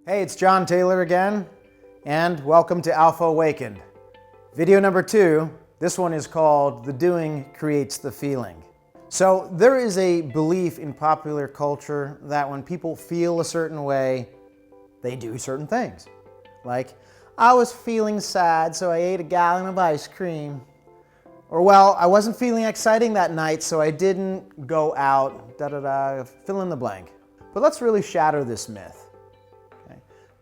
Hey, it's John Taylor again, and welcome to Alpha Awakened. Video number 2, this one is called The Doing Creates the Feeling. So there is a belief in popular culture that when people feel a certain way, they do certain things. Like, I was feeling sad, so I ate a gallon of ice cream. Or, well, I wasn't feeling exciting that night, so I didn't go out, fill in the blank. But let's really shatter this myth.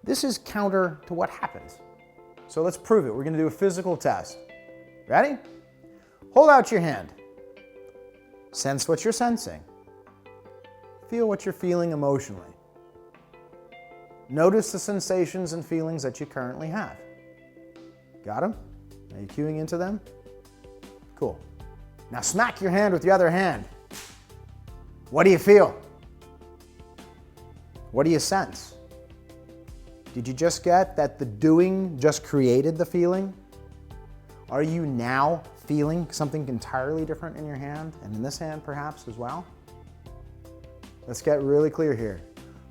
This is counter to what happens. So let's prove it. We're going to do a physical test. Ready? Hold out your hand. Sense what you're sensing. Feel what you're feeling emotionally. Notice the sensations and feelings that you currently have. Got them? Are you cueing into them? Cool. Now smack your hand with your other hand. What do you feel? What do you sense? Did you just get that the doing just created the feeling? Are you now feeling something entirely different in your hand and in this hand perhaps as well? Let's get really clear here.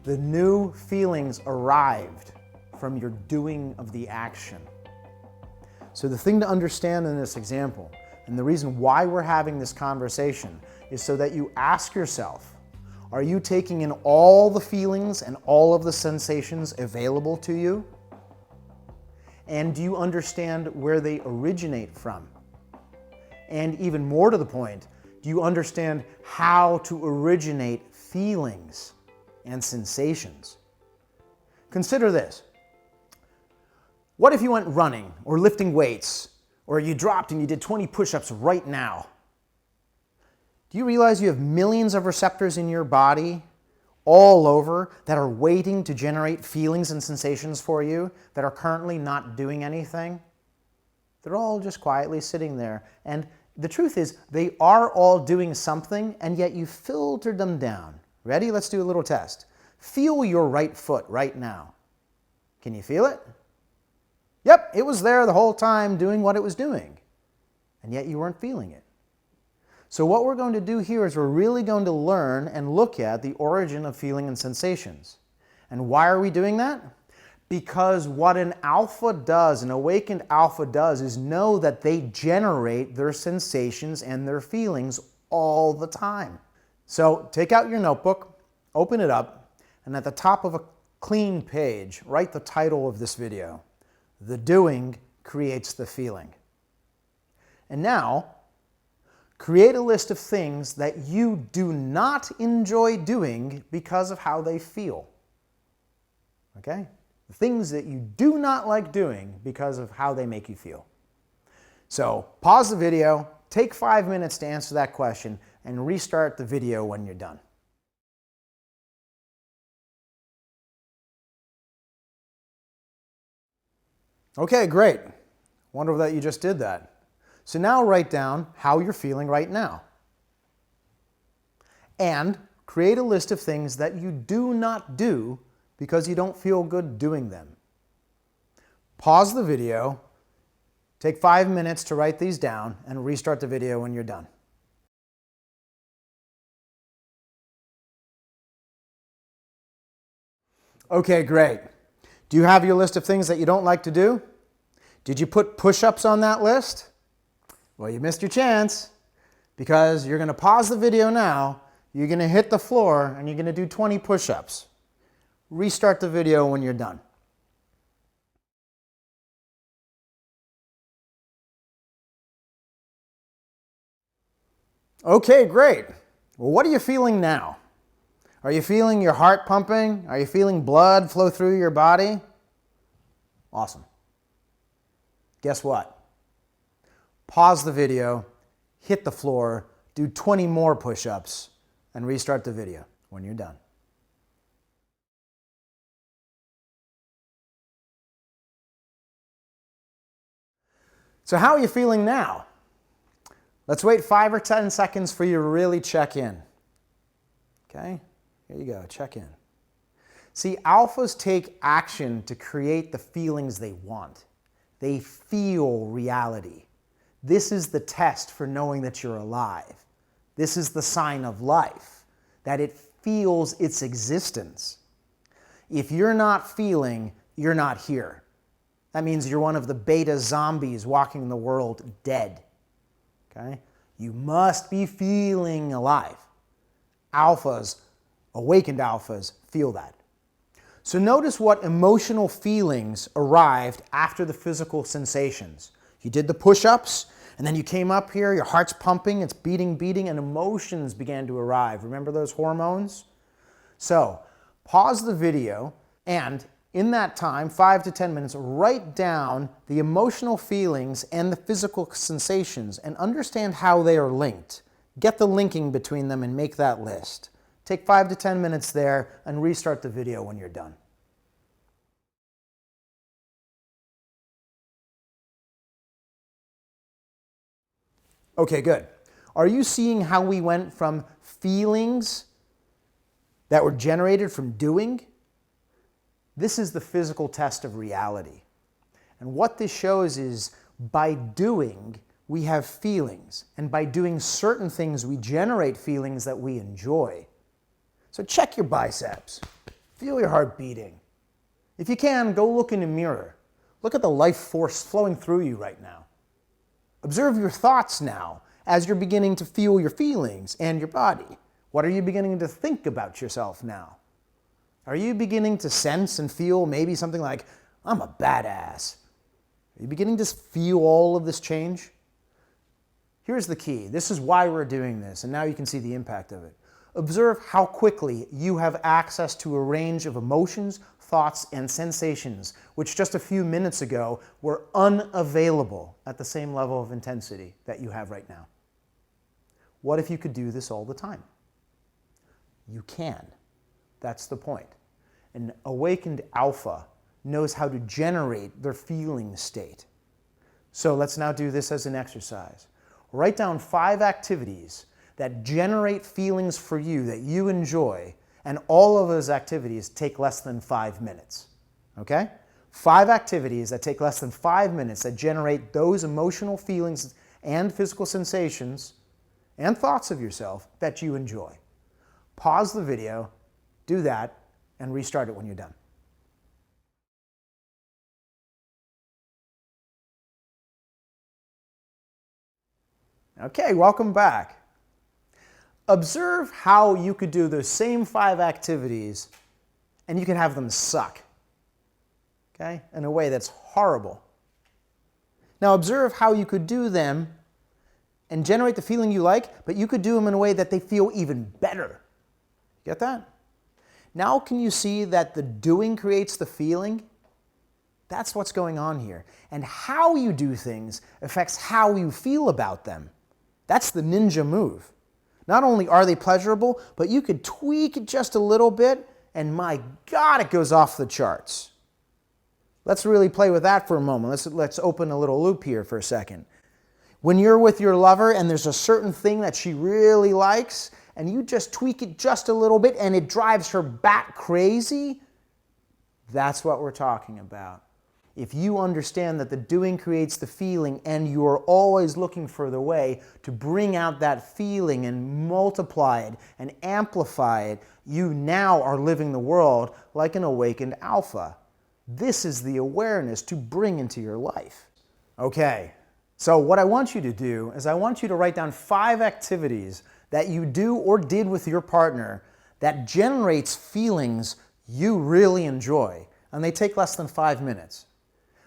The new feelings arrived from your doing of the action. So the thing to understand in this example, and the reason why we're having this conversation, is so that you ask yourself, are you taking in all the feelings and all of the sensations available to you? And do you understand where they originate from? And even more to the point, do you understand how to originate feelings and sensations? Consider this. What if you went running or lifting weights, or you dropped and you did 20 push-ups right now? Do you realize you have millions of receptors in your body all over that are waiting to generate feelings and sensations for you that are currently not doing anything? They're all just quietly sitting there. And the truth is, they are all doing something, and yet you filtered them down. Ready? Let's do a little test. Feel your right foot right now. Can you feel it? Yep, it was there the whole time doing what it was doing, and yet you weren't feeling it. So what we're going to do here is we're really going to learn and look at the origin of feeling and sensations. And why are we doing that? Because what an alpha does, an awakened alpha does, is know that they generate their sensations and their feelings all the time. So take out your notebook, open it up, and at the top of a clean page, write the title of this video. The Doing Creates the Feeling. And now, create a list of things that you do not enjoy doing because of how they feel. Okay? The things that you do not like doing because of how they make you feel. So, pause the video, take 5 minutes to answer that question, and restart the video when you're done. Okay, great. Wonderful that you just did that. So now write down how you're feeling right now. And create a list of things that you do not do because you don't feel good doing them. Pause the video, take 5 minutes to write these down, and restart the video when you're done. Okay, great. Do you have your list of things that you don't like to do? Did you put push-ups on that list? Well, you missed your chance, because you're going to pause the video now, you're going to hit the floor, and you're going to do 20 push-ups. Restart the video when you're done. Okay, great. Well, what are you feeling now? Are you feeling your heart pumping? Are you feeling blood flow through your body? Awesome. Guess what? Pause the video, hit the floor, do 20 more push-ups, and restart the video when you're done. So how are you feeling now? Let's wait 5 or 10 seconds for you to really check in. Okay? Here you go, check in. See, alphas take action to create the feelings they want. They feel reality. This is the test for knowing that you're alive. This is the sign of life, that it feels its existence. If you're not feeling, you're not here. That means you're one of the beta zombies walking the world dead. Okay? You must be feeling alive. Alphas, awakened alphas, feel that. So notice what emotional feelings arrived after the physical sensations. You did the push-ups, and then you came up here, your heart's pumping, it's beating, and emotions began to arrive. Remember those hormones? So, pause the video, and in that time, 5 to 10 minutes, write down the emotional feelings and the physical sensations and understand how they are linked. Get the linking between them and make that list. Take 5 to 10 minutes there and restart the video when you're done. Okay, good. Are you seeing how we went from feelings that were generated from doing? This is the physical test of reality. And what this shows is by doing, we have feelings. And by doing certain things, we generate feelings that we enjoy. So check your biceps. Feel your heart beating. If you can, go look in a mirror. Look at the life force flowing through you right now. Observe your thoughts now as you're beginning to feel your feelings and your body. What are you beginning to think about yourself now? Are you beginning to sense and feel maybe something like, I'm a badass? Are you beginning to feel all of this change? Here's the key. This is why we're doing this, and now you can see the impact of it. Observe how quickly you have access to a range of emotions, thoughts, and sensations, which just a few minutes ago were unavailable at the same level of intensity that you have right now. What if you could do this all the time? You can. That's the point. An awakened alpha knows how to generate their feeling state. So let's now do this as an exercise. Write down 5 activities that generate feelings for you that you enjoy, and all of those activities take less than 5 minutes. Okay? 5 activities that take less than 5 minutes that generate those emotional feelings and physical sensations and thoughts of yourself that you enjoy. Pause the video, do that, and restart it when you're done. Okay, welcome back. Observe how you could do those same 5 activities and you can have them suck, okay, in a way that's horrible. Now observe how you could do them and generate the feeling you like, but you could do them in a way that they feel even better. Get that? Now can you see that the doing creates the feeling? That's what's going on here. And how you do things affects how you feel about them. That's the ninja move. Not only are they pleasurable, but you could tweak it just a little bit, and my God, it goes off the charts. Let's really play with that for a moment. Let's open a little loop here for a second. When you're with your lover and there's a certain thing that she really likes, and you just tweak it just a little bit and it drives her bat crazy, that's what we're talking about. If you understand that the doing creates the feeling and you're always looking for the way to bring out that feeling and multiply it and amplify it, you now are living the world like an awakened alpha. This is the awareness to bring into your life. Okay, so what I want you to do is I want you to write down 5 activities that you do or did with your partner that generates feelings you really enjoy, and they take less than 5 minutes.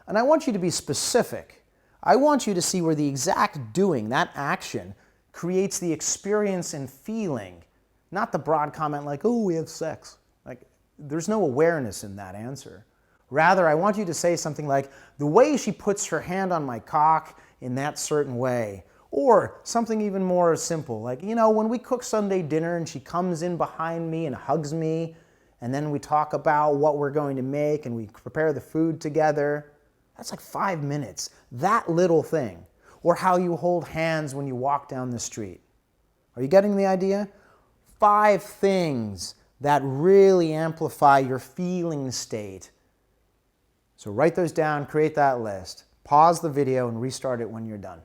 And I want you to be specific. I want you to see where the exact doing, that action, creates the experience and feeling, not the broad comment like, oh, we have sex. Like, there's no awareness in that answer. Rather, I want you to say something like, the way she puts her hand on my cock in that certain way. Or something even more simple, like, you know, when we cook Sunday dinner and she comes in behind me and hugs me, and then we talk about what we're going to make and we prepare the food together. That's like 5 minutes, that little thing. Or how you hold hands when you walk down the street. Are you getting the idea? 5 things that really amplify your feeling state. So write those down, create that list. Pause the video and restart it when you're done.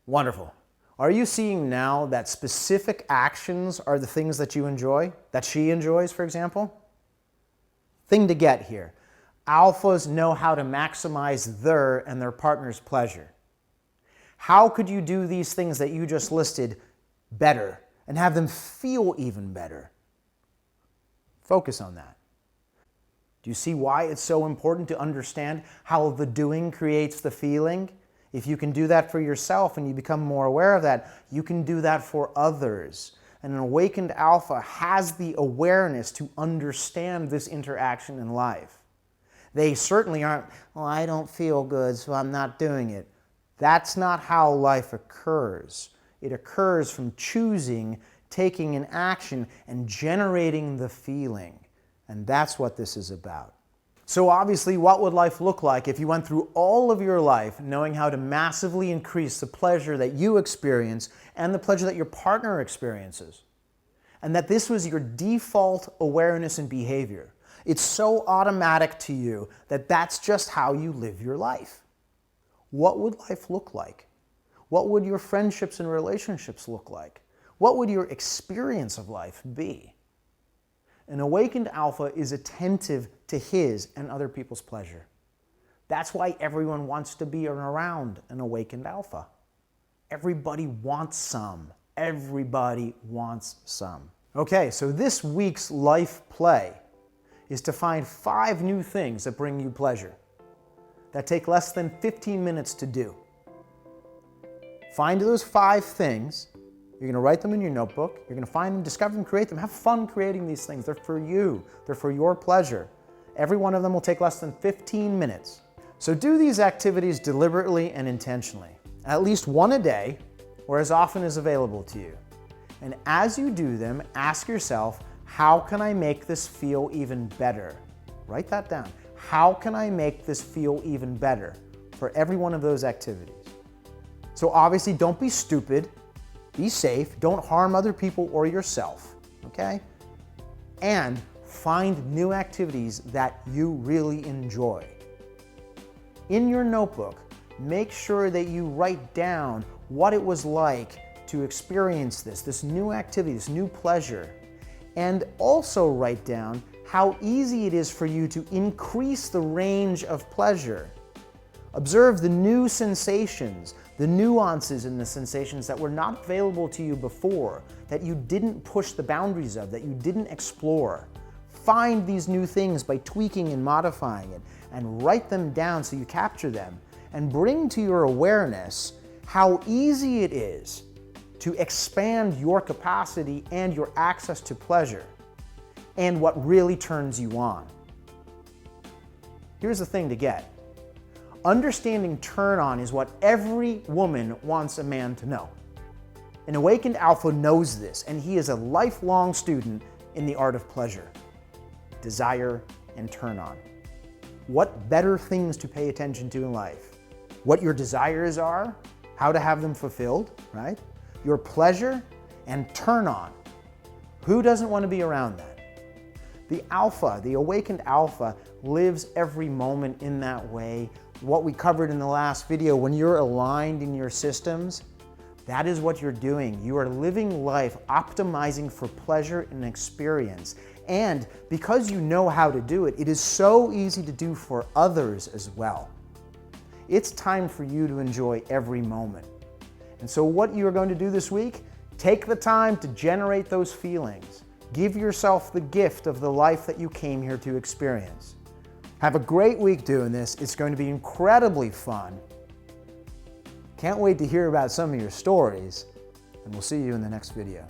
Wonderful. Are you seeing now that specific actions are the things that you enjoy, that she enjoys, for example? Thing to get here. Alphas know how to maximize their and their partner's pleasure. How could you do these things that you just listed better and have them feel even better? Focus on that. Do you see why it's so important to understand how the doing creates the feeling? If you can do that for yourself and you become more aware of that, you can do that for others. And an awakened alpha has the awareness to understand this interaction in life. They certainly aren't, well, I don't feel good, so I'm not doing it. That's not how life occurs. It occurs from choosing, taking an action, and generating the feeling. And that's what this is about. So obviously, what would life look like if you went through all of your life knowing how to massively increase the pleasure that you experience and the pleasure that your partner experiences? And that this was your default awareness and behavior. It's so automatic to you that that's just how you live your life. What would life look like? What would your friendships and relationships look like? What would your experience of life be? An awakened alpha is attentive to his and other people's pleasure. That's why everyone wants to be around an awakened alpha. Everybody wants some. Everybody wants some. Okay, so this week's life play is to find 5 new things that bring you pleasure, that take less than 15 minutes to do. Find those 5 things. You're going to write them in your notebook. You're going to find them, discover them, create them. Have fun creating these things. They're for you. They're for your pleasure. Every one of them will take less than 15 minutes. So do these activities deliberately and intentionally, at least one a day or as often as available to you. And as you do them, ask yourself, how can I make this feel even better? Write that down. How can I make this feel even better for every one of those activities? So obviously, don't be stupid. Be safe. Don't harm other people or yourself, okay? And find new activities that you really enjoy. In your notebook, make sure that you write down what it was like to experience this new activity, this new pleasure. And also write down how easy it is for you to increase the range of pleasure. Observe the new sensations, the nuances in the sensations that were not available to you before, that you didn't push the boundaries of, that you didn't explore. Find these new things by tweaking and modifying it, and write them down so you capture them, and bring to your awareness how easy it is to expand your capacity and your access to pleasure, and what really turns you on. Here's the thing to get. Understanding turn on is what every woman wants a man to know. An awakened alpha knows this, and he is a lifelong student in the art of pleasure, desire, and turn on. What better things to pay attention to in life? What your desires are, how to have them fulfilled, right? Your pleasure and turn on. Who doesn't want to be around that? The alpha, the awakened alpha, lives every moment in that way. What we covered in the last video, when you're aligned in your systems, that is what you're doing. You are living life optimizing for pleasure and experience. And because you know how to do it, it is so easy to do for others as well. It's time for you to enjoy every moment. And so what you're going to do this week, take the time to generate those feelings. Give yourself the gift of the life that you came here to experience. Have a great week doing this. It's going to be incredibly fun. Can't wait to hear about some of your stories, and we'll see you in the next video.